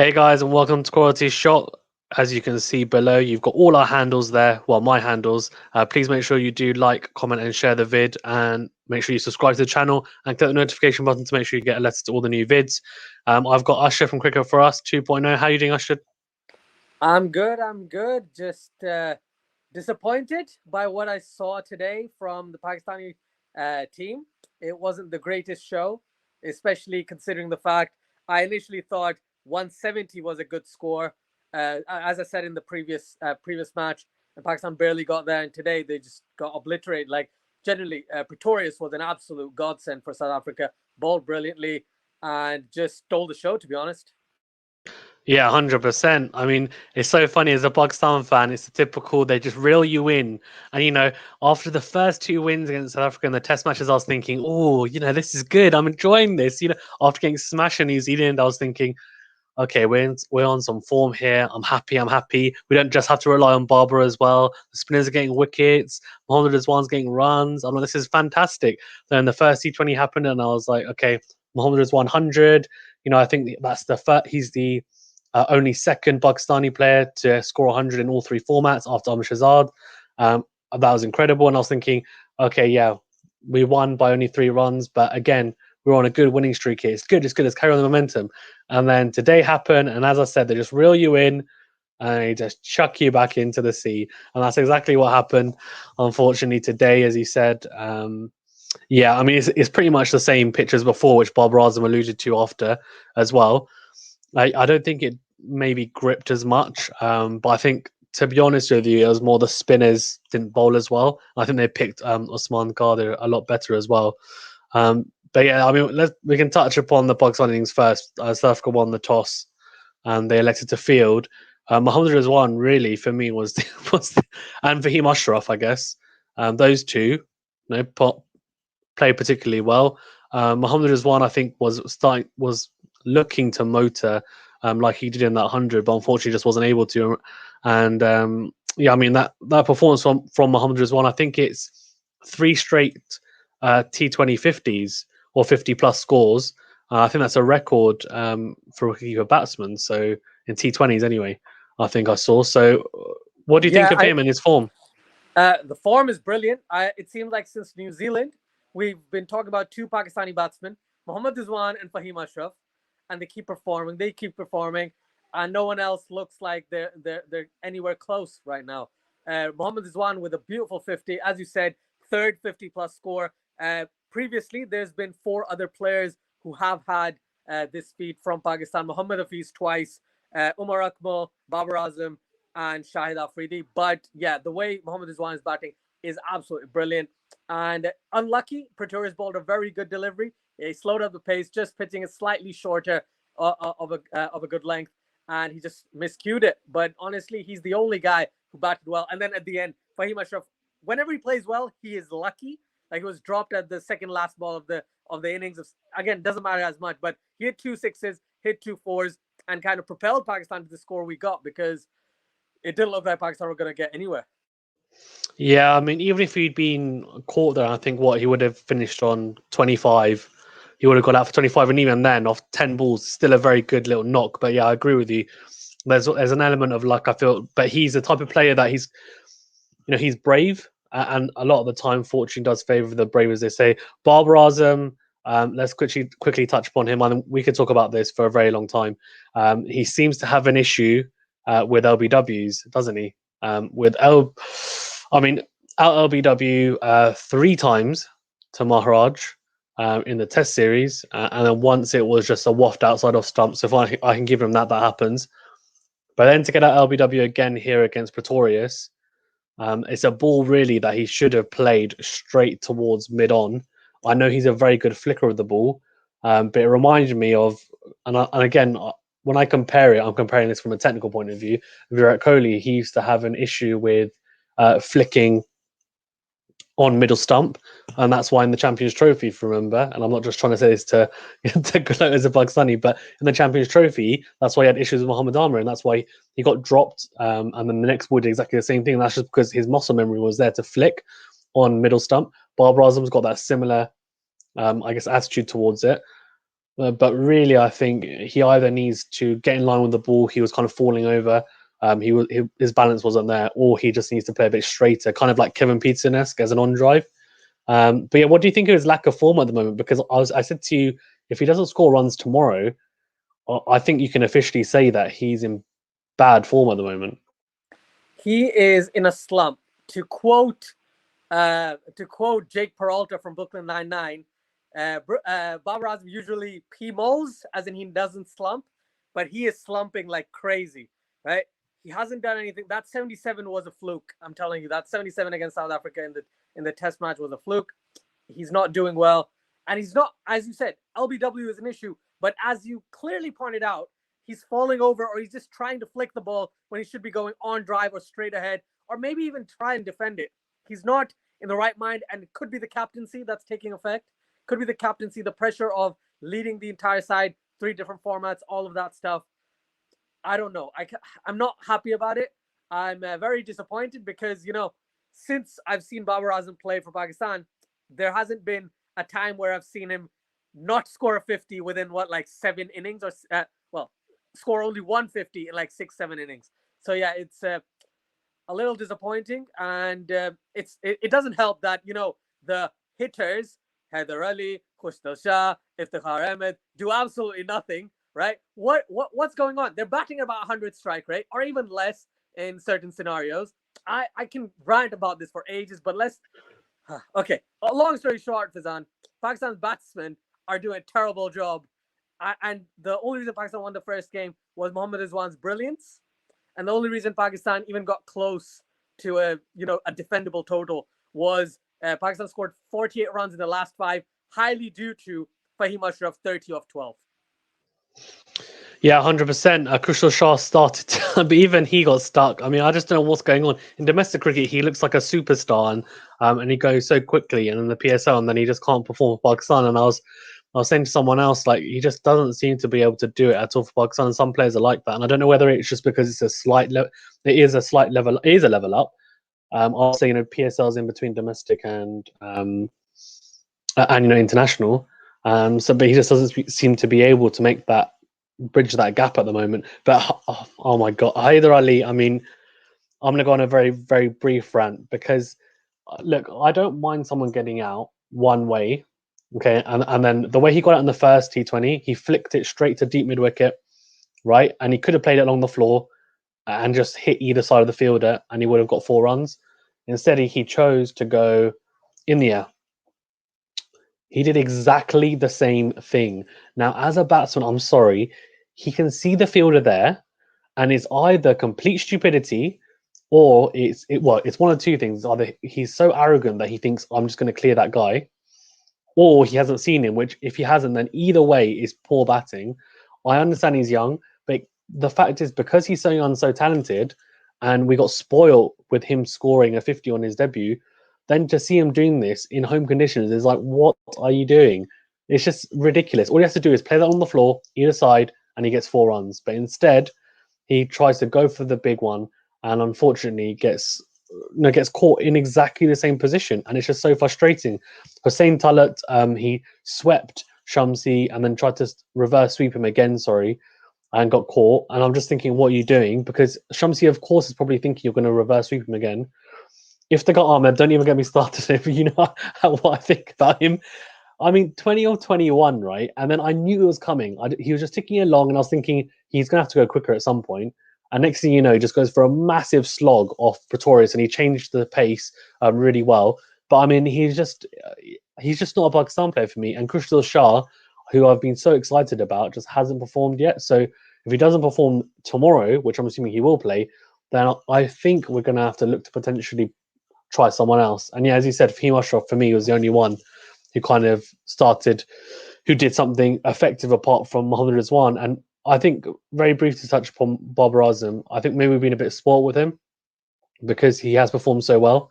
Hey guys, and welcome to Quality Shot. As you can see below, you've got all our handles there. Well, my handles. Please make sure you do like, comment, and share the vid, and make sure you subscribe to the channel and click the notification button to make sure you get alerted to all the new vids. I've got Ashraf from Cricket4Us 2.0. How are you doing, Ashraf? I'm good. Just disappointed by what I saw today from the Pakistani team. It wasn't the greatest show, especially considering the fact I initially thought 170 was a good score. As I said in the previous match, and Pakistan barely got there, and today they just got obliterated. Like generally, Pretorius was an absolute godsend for South Africa. Bowled brilliantly and just stole the show, to be honest. Yeah, 100%. I mean, it's so funny as a Pakistan fan. It's the typical, they just reel you in. And, after the first two wins against South Africa in the test matches, I was thinking, oh, this is good. I'm enjoying this. After getting smashed in New Zealand, I was thinking, okay, we're on some form here. I'm happy. I'm happy. We don't just have to rely on Babar as well. The spinners are getting wickets. Mohammad Rizwan's getting runs. I'm like, this is fantastic. Then the first T20 happened, and I was like, okay, Mohammad Rizwan 100. I think that's the first. He's the only second Pakistani player to score 100 in all three formats after Shazad. That was incredible. And I was thinking, okay, yeah, we won by only 3 runs, but again, we're on a good winning streak here. It's good. It's good. Let's carry on the momentum. And then today happened, and as I said, they just reel you in and they just chuck you back into the sea. And that's exactly what happened, unfortunately, today, as you said. Yeah, I mean, it's pretty much the same pitch as before, which Bob Razum alluded to after as well. I don't think it maybe gripped as much, but I think, to be honest with you, it was more the spinners didn't bowl as well. I think they picked Usman Qadir a lot better as well. But yeah, I mean, we can touch upon the Pakistan innings first. South Africa won the toss, and they elected to field. Mohammad Rizwan really for me and Faheem Ashraf, I guess. Those two, played particularly well. Mohammad Rizwan, I think, was looking to motor like he did in that 100, but unfortunately just wasn't able to. And yeah, I mean that performance from Mohammad Rizwan, I think it's 3 straight T20 50s or 50 plus scores. I think that's a record for a wicketkeeper batsman. So in T20s anyway, I think I saw. So what do you think Yeah, of him and his form? the form is brilliant. It seems like since New Zealand, we've been talking about two Pakistani batsmen, Mohammad Rizwan and Faheem Ashraf, and they keep performing. They keep performing, and no one else looks like they're anywhere close right now. Mohammad Rizwan with a beautiful 50, as you said, third 50 plus score. Previously, there's been 4 other players who have had this feat from Pakistan. Mohammad Hafiz twice, Umar Akmal, Babar Azam, and Shahid Afridi. But yeah, the way Mohammad Rizwan is batting is absolutely brilliant. And unlucky, Pretorius bowled a very good delivery. He slowed up the pace, just pitching it slightly shorter of a good length, and he just miscued it. But honestly, he's the only guy who batted well. And then at the end, Faheem Ashraf, whenever he plays well, he is lucky. Like he was dropped at the second last ball of the innings. Again, doesn't matter as much, but he hit 2 6s, hit 2 4s, and kind of propelled Pakistan to the score we got because it didn't look like Pakistan were going to get anywhere. Yeah, I mean, even if he'd been caught there, I think he would have finished on 25. He would have got out for 25, and even then, off 10 balls, still a very good little knock. But yeah, I agree with you. There's an element of luck, I feel, but he's the type of player that he's brave, and a lot of the time, fortune does favour the brave, as they say. Babar Azam, let's quickly touch upon him. I mean, we could talk about this for a very long time. He seems to have an issue with LBWs, doesn't he? I mean, out LBW 3 times to Maharaj in the Test series, and then once it was just a waft outside of stump. So if I can give him that happens. But then to get out LBW again here against Pretorius, it's a ball really that he should have played straight towards mid-on. I know he's a very good flicker of the ball, but it reminded me of, and again, when I compare it, I'm comparing this from a technical point of view. Virat Kohli, he used to have an issue with flicking on middle stump, and that's why in the Champions Trophy, if you remember, and I'm not just trying to say this to gloat as a Pakistani, but in the Champions Trophy, that's why he had issues with Mohammad Amir, and that's why he got dropped. And then the next ball did exactly the same thing. And that's just because his muscle memory was there to flick on middle stump. Babar Azam's got that similar, I guess, attitude towards it. But really, I think he either needs to get in line with the ball. He was kind of falling over. His balance wasn't there, or he just needs to play a bit straighter, kind of like Kevin Peterson-esque as an on drive. But yeah, what do you think of his lack of form at the moment? Because I said to you, if he doesn't score runs tomorrow, I think you can officially say that he's in bad form at the moment. He is in a slump. To quote Jake Peralta from Brooklyn Nine-Nine, Babar usually PMOs, as in he doesn't slump, but he is slumping like crazy, right? He hasn't done anything. That 77 was a fluke. I'm telling you, that 77 against South Africa in the test match was a fluke. He's not doing well. And he's not, as you said, LBW is an issue. But as you clearly pointed out, he's falling over, or he's just trying to flick the ball when he should be going on drive or straight ahead, or maybe even try and defend it. He's not in the right mind, and it could be the captaincy that's taking effect. Could be the captaincy, the pressure of leading the entire side, 3 different formats, all of that stuff. I don't know. I'm not happy about it. I'm very disappointed because, since I've seen Babar Azam play for Pakistan, there hasn't been a time where I've seen him not score a 50 within 7 innings, or score only 150 in 6-7 innings. So yeah, it's a little disappointing, and it doesn't help that the hitters Haider Ali, Khushal Shah, Iftikhar Ahmed do absolutely nothing. Right? What's going on? They're batting about 100 strike rate, or even less in certain scenarios. I can rant about this for ages, but let's. Okay. Long story short, Fazan, Pakistan's batsmen are doing a terrible job, and the only reason Pakistan won the first game was Mohammad Rizwan's brilliance, and the only reason Pakistan even got close to a defendable total was Pakistan scored 48 runs in the last 5, highly due to Faheem Ashraf 30 of 12. Yeah, 100%. Khushal Shah started, but even he got stuck. I mean, I just don't know what's going on. In domestic cricket, he looks like a superstar, and he goes so quickly, and in the PSL, and then he just can't perform for Pakistan. And I was saying to someone else, he just doesn't seem to be able to do it at all for Pakistan. And some players are like that, and I don't know whether it's just because it's it is a level up. I'll say PSL's in between domestic and international. But he just doesn't seem to be able to make that bridge that gap at the moment. But oh my god, Haider Ali, I mean, I'm gonna go on a very, very brief rant because look, I don't mind someone getting out one way, okay, and then the way he got out in the first T20, he flicked it straight to deep mid wicket, right, and he could have played it along the floor and just hit either side of the fielder and he would have got 4 runs. Instead, he chose to go in the air. He did exactly the same thing. Now, as a batsman, I'm sorry, he can see the fielder there, and it's either complete stupidity or it's one of 2 things. Either he's so arrogant that he thinks I'm just going to clear that guy, or he hasn't seen him, which if he hasn't, then either way is poor batting. I understand he's young, but the fact is because he's so young and so talented, and we got spoiled with him scoring a 50 on his debut, then to see him doing this in home conditions is like, what are you doing? It's just ridiculous. All he has to do is play that on the floor, either side, and he gets 4 runs. But instead, he tries to go for the big one, and unfortunately gets caught in exactly the same position, and it's just so frustrating. Hussain Talat, he swept Shamsi and then tried to reverse sweep him again, and got caught. And I'm just thinking, what are you doing? Because Shamsi, of course, is probably thinking you're going to reverse sweep him again. Iftikhar Ahmed, don't even get me started if you know what I think about him. I mean, 20 or 21, right? And then I knew it was coming. He was just ticking along, and I was thinking he's going to have to go quicker at some point. And next thing you know, he just goes for a massive slog off Pretorius, and he changed the pace really well. But I mean, he's just not a Pakistan player for me. And Khushal Shah, who I've been so excited about, just hasn't performed yet. So if he doesn't perform tomorrow, which I'm assuming he will play, then I think we're going to have to look to potentially try someone else. And yeah, as you said, Faheem Ashraf for me was the only one who kind of who did something effective apart from Mohammad Rizwan. And I think, very briefly to touch upon Babar Azam, I think maybe we've been a bit spoiled with him because he has performed so well,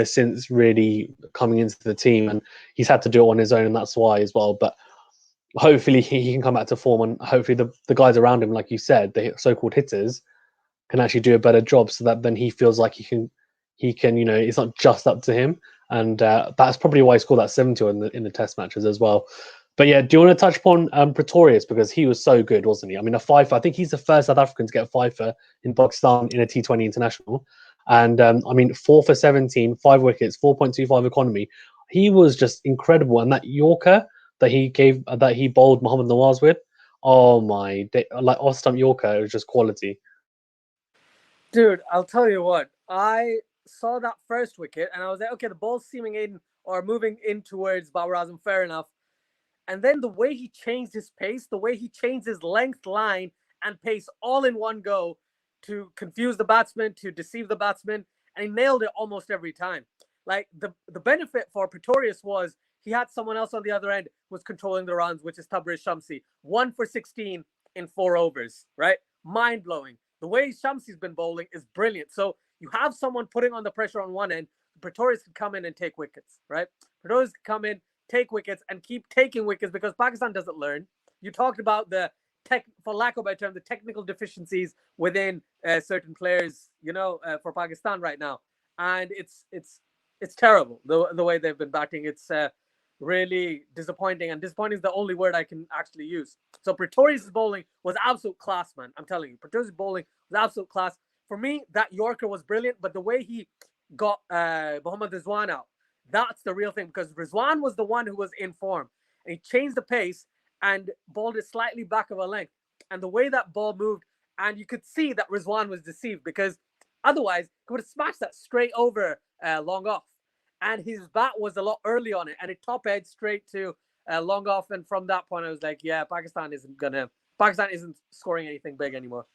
since really coming into the team, and he's had to do it on his own, and that's why as well. But hopefully he can come back to form, and hopefully the guys around him, like you said, the so-called hitters, can actually do a better job, so that then he feels like he can, it's not just up to him. And that's probably why he scored that 70 in the test matches as well. But yeah, do you want to touch upon Pretorius, because he was so good, wasn't he? I mean, a fifer. I think he's the first South African to get a fifer in Pakistan in a T20 international. And I mean, 4 for 17, 5 wickets, 4.25 economy. He was just incredible. And that Yorker that he bowled Mohammad Nawaz with, oh my, like off stump Yorker, it was just quality. Dude, I'll tell you what. I saw that first wicket and I was like, okay, the ball's seaming in or moving in towards Babar Azam, fair enough. And then the way he changed his pace, the way he changed his length, line, and pace all in one go to confuse the batsman, to deceive the batsman, and he nailed it almost every time. Like the benefit for Pretorius was he had someone else on the other end who was controlling the runs, which is Tabriz Shamsi. 1 for 16 in 4 overs, right? Mind blowing. The way Shamsi's been bowling is brilliant. So you have someone putting on the pressure on one end. Pretorius can come in and take wickets, right? Pretorius can come in, take wickets, and keep taking wickets because Pakistan doesn't learn. You talked about for lack of a better term, the technical deficiencies within certain players, for Pakistan right now, and it's terrible the way they've been batting. It's really disappointing, and disappointing is the only word I can actually use. So Pretorius' bowling was absolute class, man. I'm telling you, Pretorius' bowling was absolute class. For me, that Yorker was brilliant, but the way he got Mohammad Rizwan out, that's the real thing, because Rizwan was the one who was in form, and he changed the pace and bowled it slightly back of a length. And the way that ball moved, and you could see that Rizwan was deceived, because otherwise he would have smashed that straight over long off. And his bat was a lot early on it, and it top edged straight to long off. And from that point, I was like, yeah, Pakistan isn't scoring anything big anymore.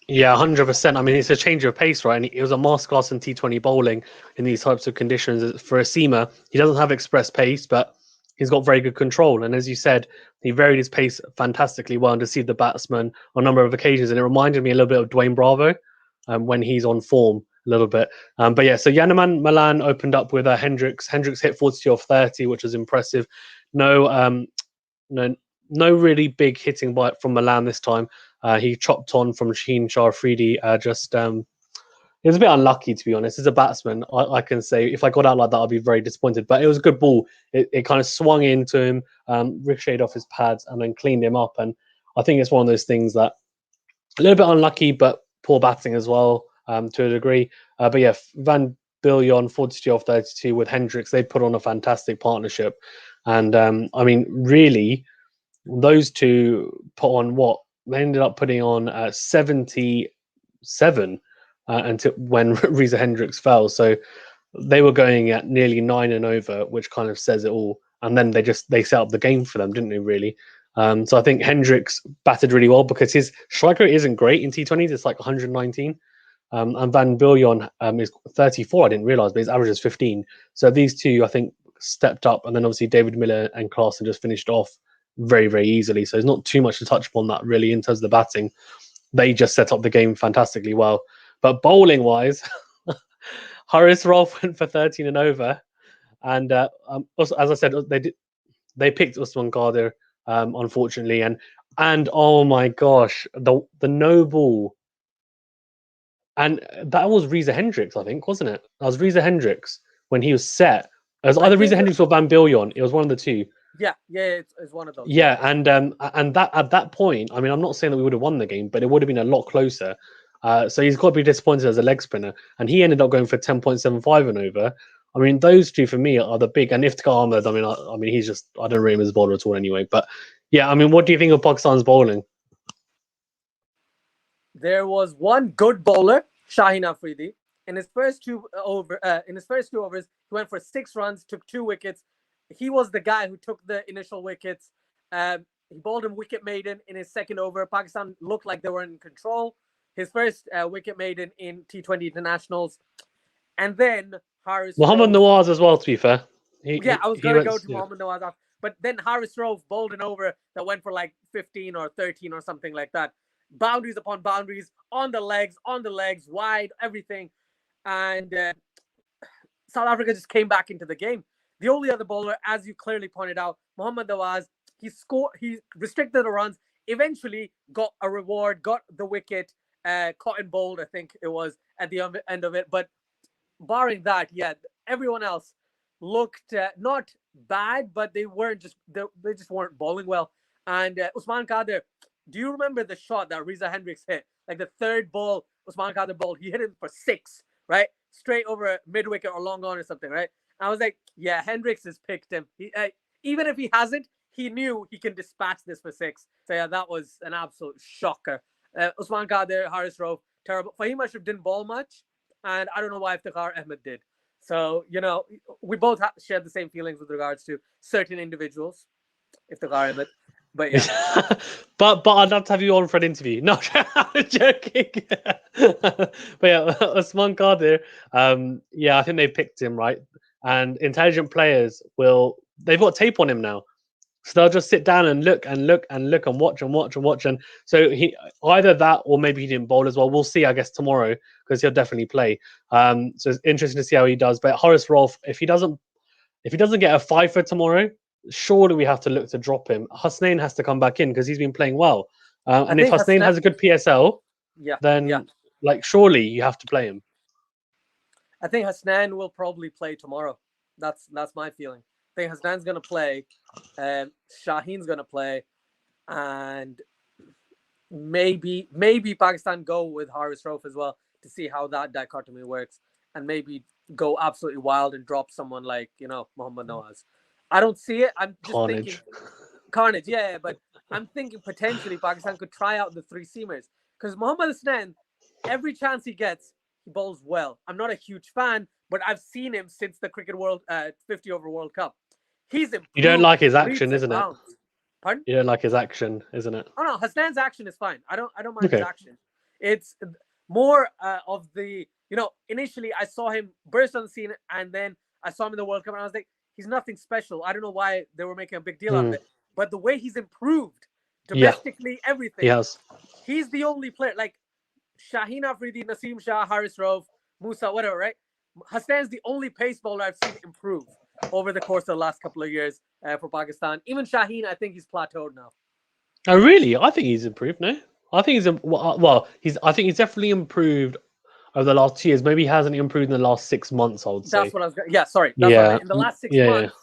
Yeah, 100%. I mean, it's a change of pace, right? And it was a masterclass in T20 bowling in these types of conditions. For a seamer, he doesn't have express pace, but he's got very good control. And as you said, he varied his pace fantastically well and deceived the batsman on a number of occasions. And it reminded me a little bit of Dwayne Bravo when he's on form a little bit. But yeah, so Yanaman Milan opened up with Hendricks. Hendricks hit 42 off 30, which was impressive. No, no really big hitting bite from Milan this time. He chopped on from Sheen Shah Afridi. It was a bit unlucky, to be honest. As a batsman, I can say if I got out like that, I'd be very disappointed. But it was a good ball. It kind of swung into him, ricocheted off his pads, and then cleaned him up. And I think it's one of those things that a little bit unlucky, but poor batting as well to a degree. But yeah, Van Biljon 42 off 32 with Hendricks. They put on a fantastic partnership. And I mean, really, those two put on what? They ended up putting on 77 until when Reza Hendricks fell. So they were going at nearly 9 and over, which kind of says it all. And then they set up the game for them, didn't they? Really. So I think Hendricks batted really well because his strike rate isn't great in T20s. It's like 119. And Van Biljon is 34. I didn't realize, but his average is 15. So these two, I think, stepped up. And then obviously David Miller and Klaasen just finished off very, very easily. So there's not too much to touch upon that really in terms of the batting. They just set up the game fantastically well. But bowling wise, Haris Rauf went for 13 and over. And also, as I said, they picked Usman Qadir, unfortunately. And oh my gosh, the no ball. And that was Reza Hendricks, I think, wasn't it? That was Reza Hendricks when he was set. It was either Reza Hendricks or Van Biljon. It was one of the two. Yeah, it's one of those. Yeah, and that at that point, I mean, I'm not saying that we would have won the game, but it would have been a lot closer. So he's got to be disappointed as a leg spinner, and he ended up going for 10.75 and over. I mean, those two for me are the big. And Iftikhar Ahmed, I mean, he's just I don't rate him as a bowler at all anyway. But yeah, I mean, what do you think of Pakistan's bowling? There was one good bowler, Shaheen Afridi. In his first two overs, he went for 6 runs, took 2 wickets. He was the guy who took the initial wickets. He bowled him wicket maiden in his second over. Pakistan looked like they were in control. His first wicket maiden in T20 internationals. And then Haris Mohammad Nawaz as well, to be fair. I was going to go to Mohammad Nawaz after. But then Haris Rauf bowled an over that went for like 15 or 13 or something like that. Boundaries upon boundaries, on the legs, wide, everything. And South Africa just came back into the game. The only other bowler, as you clearly pointed out, Mohammad Nawaz, he restricted the runs, eventually got a reward, got the wicket, caught and bowled, I think it was, at the end of it. But barring that, yeah, everyone else, looked not bad, but they just weren't bowling well. And Usman Qadir, do you remember the shot that Hendricks hit? Like the third ball Usman Qadir bowled, he hit him for 6, right? Straight over mid wicket or long on or something, right? And I was like, yeah, Hendricks has picked him. Even if he hasn't, he knew he can dispatch this for 6. So yeah, that was an absolute shocker. Usman Qadir, Haris Rauf, terrible. Faheem Ashraf didn't bowl much, and I don't know why Iftikhar Ahmed did. So, we both shared the same feelings with regards to certain individuals, Iftikhar Ahmed. But yeah. but I'd love to have you on for an interview. No, I'm joking. But yeah, Usman Qadir, yeah, I think they picked him, right? And intelligent players they've got tape on him now. So they'll just sit down and look and look and look and watch and watch and watch. And so he either that or maybe he didn't bowl as well. We'll see, I guess, tomorrow because he'll definitely play. So it's interesting to see how he does. But Horace Rolfe, if he doesn't get a 5 for tomorrow, surely we have to look to drop him. Hasnain has to come back in because he's been playing well. And if Hasnain has a good PSL, then surely you have to play him. I think Hasnain will probably play tomorrow. That's my feeling. I think Hasnain's going to play, Shaheen's going to play, and maybe Pakistan go with Haris Rauf as well to see how that dichotomy works, and maybe go absolutely wild and drop someone like, Mohammad Nawaz. I don't see it. I'm just thinking carnage. Yeah, but I'm thinking potentially Pakistan could try out the 3 seamers because Mohammad Hasnain, every chance he gets, he bowls well. I'm not a huge fan, but I've seen him since the Cricket World 50 over World Cup. He's improved. You don't like his action, isn't it? Pardon? You don't like his action, isn't it? Oh no, Hasnain's action is fine. I don't mind his action. It's more of the, initially I saw him burst on the scene and then I saw him in the World Cup and I was like, he's nothing special. I don't know why they were making a big deal out of it. But the way he's improved domestically, everything. Yes. He's the only player, like Shaheen Afridi, Naseem Shah, Haris Rauf, Musa, whatever, right? Hasnain's the only pace bowler I've seen improve over the course of the last couple of years for Pakistan. Even Shaheen, I think he's plateaued now. Oh, really? I think he's improved. No, I think I think he's definitely improved over the last 2 years. Maybe he hasn't improved in the last 6 months. I would say. That's what I was. Yeah, sorry. That's what I meant. In the last 6 months,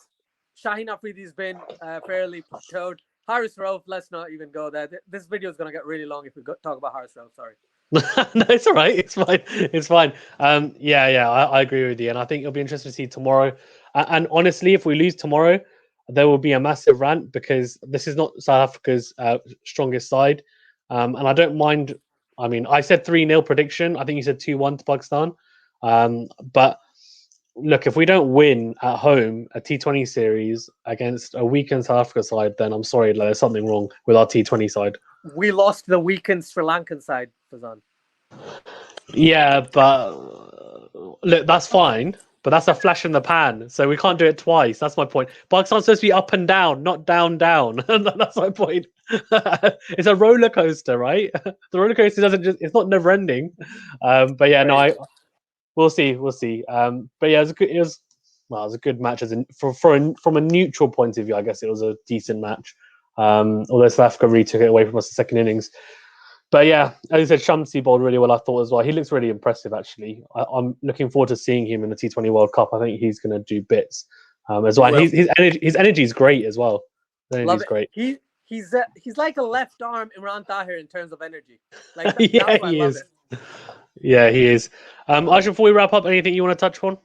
Shaheen Afridi's been fairly plateaued. Haris Rauf, let's not even go there. This video is going to get really long if we talk about Haris Rauf. Sorry. No, it's all right. It's fine. It's fine. I agree with you, and I think it'll be interesting to see tomorrow. And honestly, if we lose tomorrow, there will be a massive rant because this is not South Africa's strongest side, and I don't mind. I mean, I said 3-0 prediction. I think you said 2-1 to Pakistan. But look, if we don't win at home a T20 series against a weakened South Africa side, then I'm sorry, there's something wrong with our T20 side. We lost the weakened Sri Lankan side, Fazan. Yeah, but look, that's fine. But that's a flash in the pan, so we can't do it twice. That's my point. Pakistan's supposed to be up and down, not down, down. That's my point. It's a roller coaster, right? The roller coaster it's not never ending. But yeah, no, we'll see. But yeah, it was a good match from a neutral point of view. I guess it was a decent match. Although South Africa really took it away from us in the second innings. But yeah, as I said, Shamsi bowled really well, I thought as well. He looks really impressive, actually. I'm looking forward to seeing him in the T20 World Cup. I think he's going to do bits as well. And his energy is great as well. His energy is great. He's like a left arm Imran Tahir in terms of energy. Like yeah, he is. Yeah, he is. Ashraf, before we wrap up, anything you want to touch on?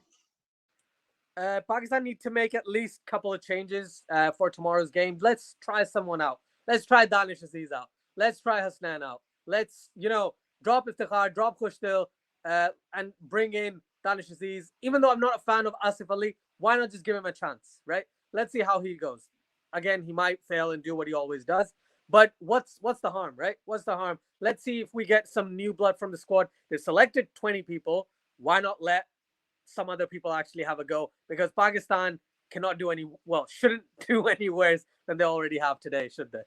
Pakistan need to make at least a couple of changes for tomorrow's game. Let's try someone out. Let's try Danish Aziz out. Let's try Hasnain out. Let's, drop Iftikhar, drop Khushtil, and bring in Danish Aziz. Even though I'm not a fan of Asif Ali, why not just give him a chance, right? Let's see how he goes. Again, he might fail and do what he always does. But what's the harm, right? What's the harm? Let's see if we get some new blood from the squad. They selected 20 people. Why not let some other people actually have a go? Because Pakistan shouldn't do any worse than they already have today, should they?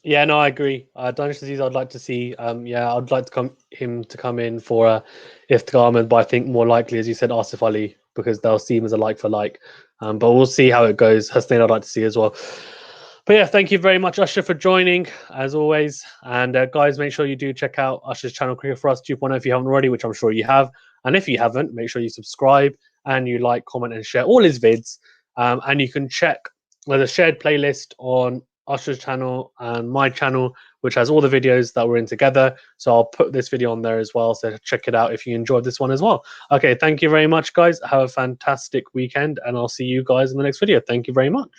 Yeah, no, I agree. Danish Aziz, I'd like to see. I'd like him to come in for Iftikhar Ahmed, but I think more likely, as you said, Asif Ali, because they'll see him as a like for like. But we'll see how it goes. Hasnain, I'd like to see as well. But yeah, thank you very much, Ashraf, for joining, as always. And guys, make sure you do check out Ashraf's channel, Cricket4Us 2.0, if you haven't already, which I'm sure you have. And if you haven't, make sure you subscribe and you like, comment, and share all his vids. And you can check there's a shared playlist on Ashraf's channel and my channel, which has all the videos that we're in together. So I'll put this video on there as well. So check it out if you enjoyed this one as well. Okay, thank you very much, guys. Have a fantastic weekend, and I'll see you guys in the next video. Thank you very much.